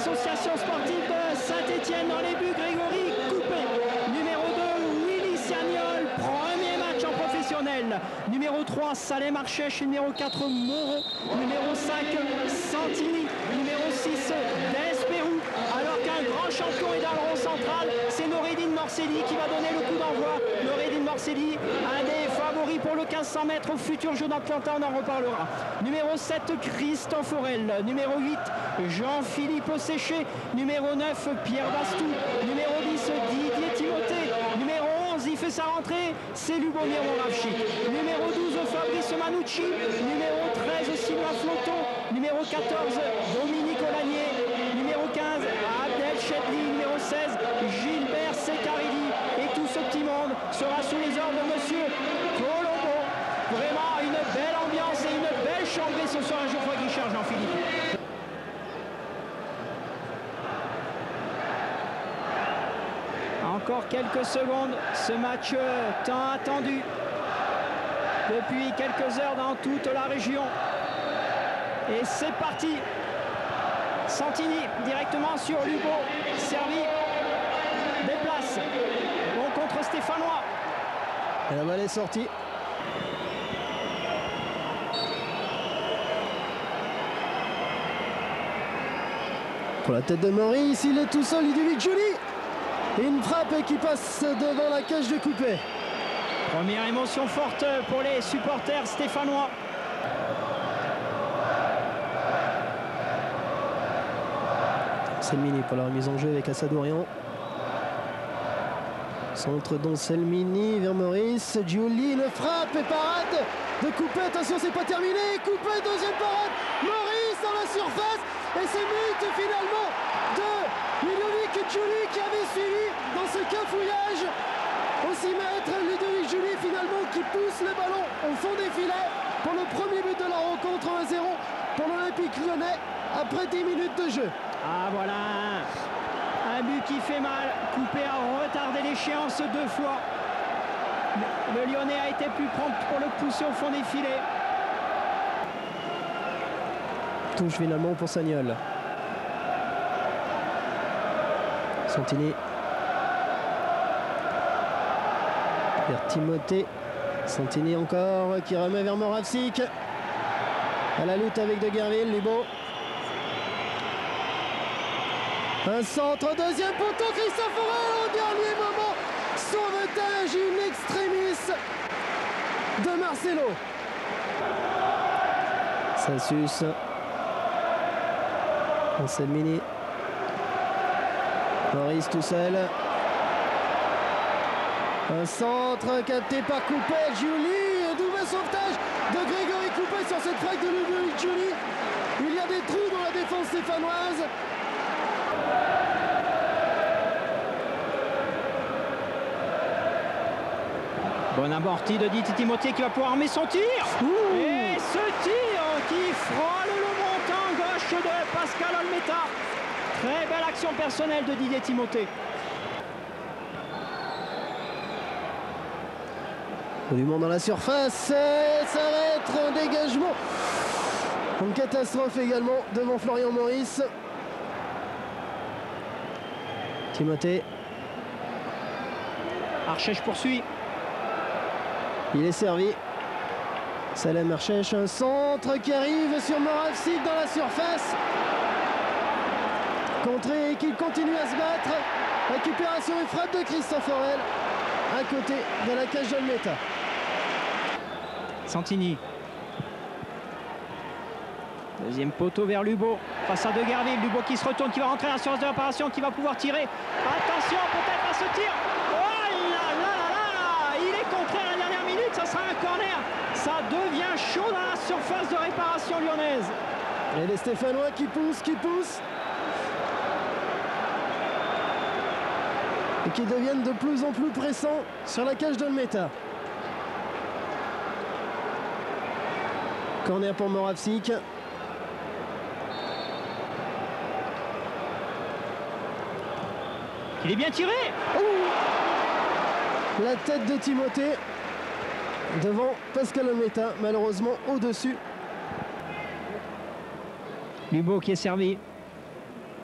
l'association sportive de Saint-Étienne. Dans les buts, Grégory Coupé. Numéro 2, Willy Sagnol. Premier match en professionnel. Numéro 3, Salem Archèche. Numéro 4, Moreau. Numéro 5, Santini. Numéro 6, Despérou. Alors qu'un grand champion est dans le rond central, c'est Noureddine Morcelli qui va donner le coup d'envoi. Noureddine Morcelli, un des favoris pour le 1500 mètres au futur jeu d'Atlanta, on en reparlera. Numéro 7, Christophe Aurel. Numéro 8, Jean-Philippe Séché. Numéro 9, Pierre Bastou. Numéro 10, Didier Timothée. Numéro 11, il fait sa rentrée, c'est Lubomir Moravchik. Numéro 12, Fabrice Manucci. Numéro 13, Sylvain Floton. Numéro 14, Dominique Olagnier. Numéro 15, Abdel Chedli. Numéro 16, Gilbert Secarelli. Et tout ce petit monde sera sous les ordres de Monsieur Colombo. Vraiment une belle ambiance et une belle chambrée ce soir à Geoffroy Guichard, Jean-Philippe. Encore quelques secondes, ce match tant attendu depuis quelques heures dans toute la région. Et c'est parti. Santini directement sur Lubo, servi, déplace, bon contre Stéphanois. Et la balle est sortie. Pour la tête de Maurice, il est tout seul, Ludovic Julie. Et une frappe qui passe devant la cage de Coupé. Première émotion forte pour les supporters stéphanois. Selmini pour la remise en jeu avec Assadourian. Centre d'Anselmini vers Maurice. Giuli, une frappe et parade de Coupé. Attention, c'est pas terminé. Coupé, deuxième parade. Maurice dans la surface. Et c'est but finalement de Ludovic Giuli qui avait suivi dans ce cafouillage. Au 6 mètres, Ludovic Giuli finalement qui pousse le ballon au fond des filets pour le premier but de la rencontre 1-0 pour l'Olympique Lyonnais après 10 minutes de jeu. Ah voilà, un but qui fait mal. Coupé a retardé l'échéance 2 fois. Le Lyonnais a été plus prompt pour le pousser au fond des filets. Touche finalement pour Sagnol. Santini. Vers Timothée. Santini encore qui remet vers Moravsik. À la lutte avec De Guerville, Lubo. Un centre, deuxième poteau, Christophe Aurel au dernier moment. Sauvetage in extremis de Marcelo. Sassus. Anselmini. Maurice tout seul. Un centre capté par Coupé. Giuli. Double sauvetage de Grégory Coupé sur cette frappe de Ludovic Giuli. Il y a des trous dans la défense stéphanoise. Bon amorti de Didier Timothée qui va pouvoir armer son tir. Et ce tir qui frôle le montant gauche de Pascal Olmeta. Très belle action personnelle de Didier Timothée. Du monde dans la surface, et ça va être un dégagement. Une catastrophe également devant Florian Maurice. Timothée. Archèche poursuit. Il est servi. Salem Archèche, un centre qui arrive sur Moravsik dans la surface. Contré et qui continue à se battre. Récupération et frappe de Christophe Aurel à côté de la cage d'Olmeta. Santini. Deuxième poteau vers Lubo. Face à De Guerville. Lubo qui se retourne, qui va rentrer dans la surface de réparation, qui va pouvoir tirer. Attention peut-être à ce tir. Oh là là là là. Il est contré à la dernière minute. Ça sera un corner. Ça devient chaud dans la surface de réparation lyonnaise. Et les Stéphanois qui poussent. Et qui deviennent de plus en plus pressants sur la cage d'Olmeta. Corner pour Moravsik. Il est bien tiré. La tête de Timothée devant Pascal Olmeta, malheureusement au-dessus. Lubo qui est servi.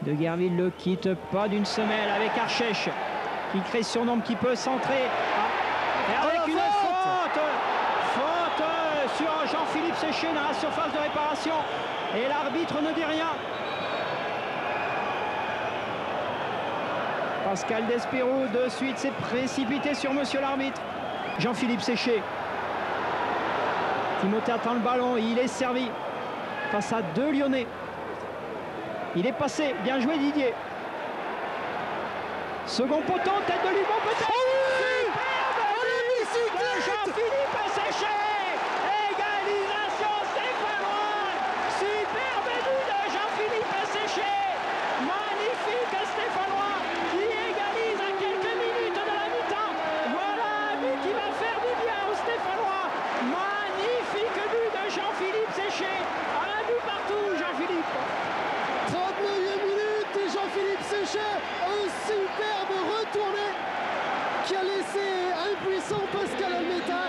De Guerville le quitte pas d'une semelle avec Archèche qui crée son nombre, qui peut centrer. Et avec une faute sur Jean-Philippe Séché dans la surface de réparation. Et l'arbitre ne dit rien. Pascal Despirou de suite s'est précipité sur monsieur l'arbitre. Jean-Philippe Séché. Timothée attend le ballon, il est servi face à deux Lyonnais. Il est passé, bien joué Didier. Second poteau, tête de Lubon peut-être. Jean-Philippe Séché. Égalisation stéphanoise. Superbe but de Jean-Philippe Séché. Magnifique stéphanois qui égalise à quelques minutes de la mi-temps. Voilà un but qui va faire du bien aux Stéphanois. Magnifique but de Jean-Philippe Séché. Un but partout, Jean-Philippe. 39e minute et Jean-Philippe Séché, un superbe retourné qui a laissé impuissant Pascal Almeta.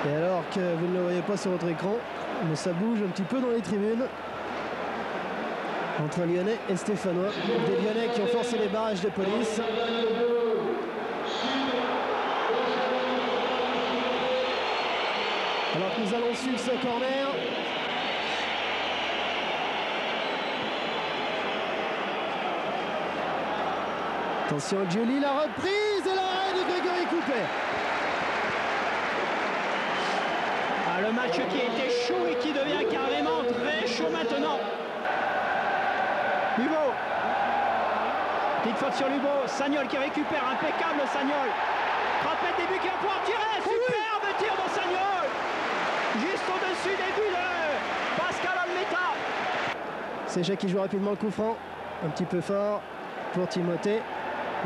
Et alors que vous ne le voyez pas sur votre écran, mais ça bouge un petit peu dans les tribunes. Entre Lyonnais et Stéphanois. Des Lyonnais qui ont forcé les barrages de police. Alors que nous allons suivre ce corner. Attention, Giuli, la reprise et l'arrêt de Grégory Coupet. Le match qui était chaud et qui devient carrément très chaud maintenant. Lubo. Petite faute sur Lubo. Sagnol qui récupère, impeccable Sagnol. Frappé de début qui va pouvoir tirer. Superbe tir de Sagnol. Juste au-dessus des buts de Pascal Almeta. Séché qui joue rapidement le coup franc. Un petit peu fort pour Timothée.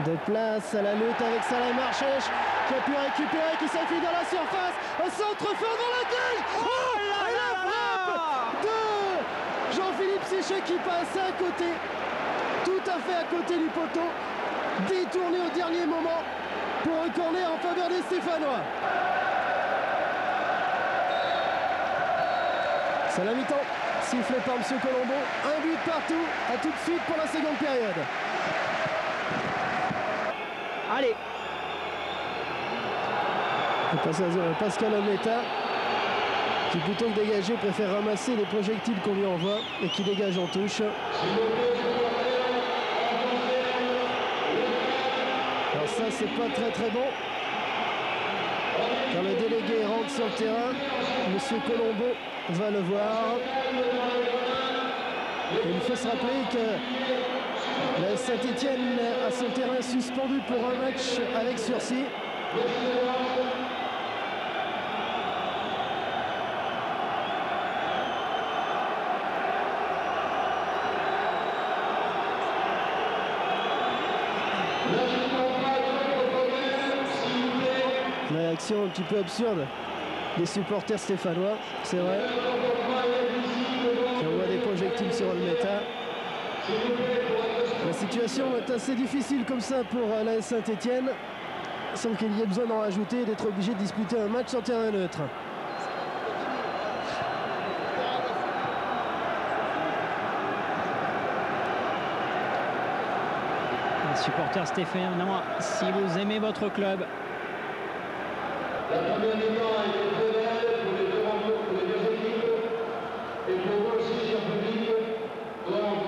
De place à la lutte avec Salem Archèche qui a pu récupérer, qui s'enfuit dans la surface. Un centre fort dans la cage. Et la frappe de Jean-Philippe Séché qui passe à côté. Tout à fait à côté du poteau. Détourné au dernier moment pour un corner en faveur des Stéphanois. C'est la mi-temps. Sifflé par M. Colombo. Un but partout. À tout de suite pour la seconde période. Allez. Pascal Almeta qui plutôt que dégager préfère ramasser les projectiles qu'on lui envoie et qui dégage en touche. Alors ça c'est pas très bon. Quand le délégué rentre sur le terrain, M. Colombo va le voir. Et il faut se rappeler que la Saint-Étienne a son terrain suspendu pour un match avec sursis. Une réaction un petit peu absurde des supporters stéphanois, c'est vrai. Qui envoient des projectiles sur Almeta. La situation est assez difficile comme ça pour la Saint-Étienne, sans qu'il y ait besoin d'en rajouter et d'être obligé de disputer un match en terrain neutre. Les supporters stéphanois, si vous aimez votre club, la première mi-temps a été très belle pour les deux rencontres, pour les deux équipes et pour vous aussi, cher public. Donc,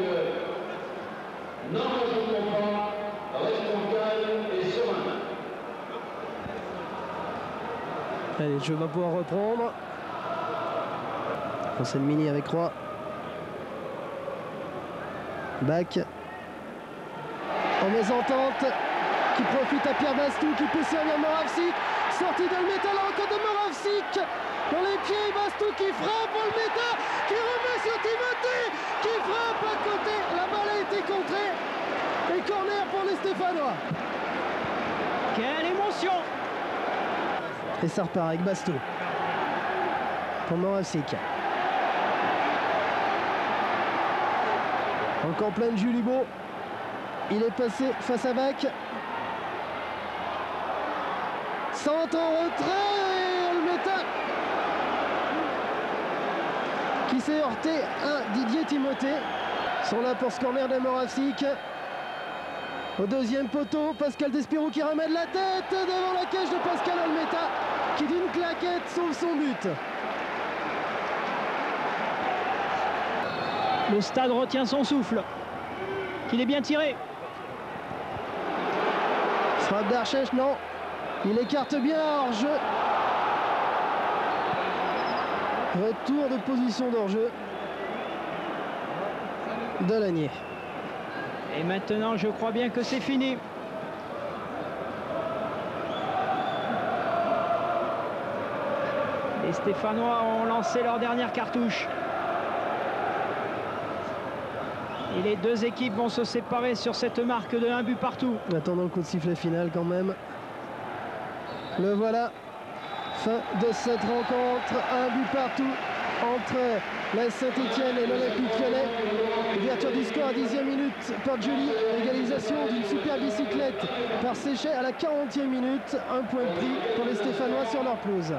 n'en rajoutons pas, restons calmes et sereins. Allez, le jeu va pouvoir reprendre. Anselmini avec Roy. Bac. En mésentente, qui profite à Pierre Bastou, qui peut servir Moravcik. Sortie d'Almeta, la rencontre de Moravcik. Dans les pieds, Bastou qui frappe, Almeta qui remet sur Timothée, qui frappe à côté. La balle a été contrée. Et corner pour les Stéphanois. quelle émotion! Et ça repart avec Bastou. Pour Moravcik. Encore plein de Jules Hubo. Il est passé face à Bach. Centre en retrait et Olmeta qui s'est heurté à Didier Timothée. Sont là pour ce corner de Moravsik. Au deuxième poteau, Pascal Despirou qui ramène la tête devant la cage de Pascal Olmeta qui d'une claquette sauve son but. Le stade retient son souffle. Qu'il est bien tiré. Frappe d'Archèche, non. Il écarte bien hors-jeu. Retour de position d'hors-jeu de Lagnier. Et maintenant, je crois bien que c'est fini. Les Stéphanois ont lancé leur dernière cartouche. Et les deux équipes vont se séparer sur cette marque de 1 but partout. Attendons le coup de sifflet final quand même. Le voilà. Fin de cette rencontre. 1 but partout entre la Saint-Etienne et l'Olympique Lyonnais. Ouverture du score à 10e minute par Giuli. Égalisation d'une super bicyclette par Séchet à la 40e minute. Un point de prix pour les Stéphanois sur leur pelouse.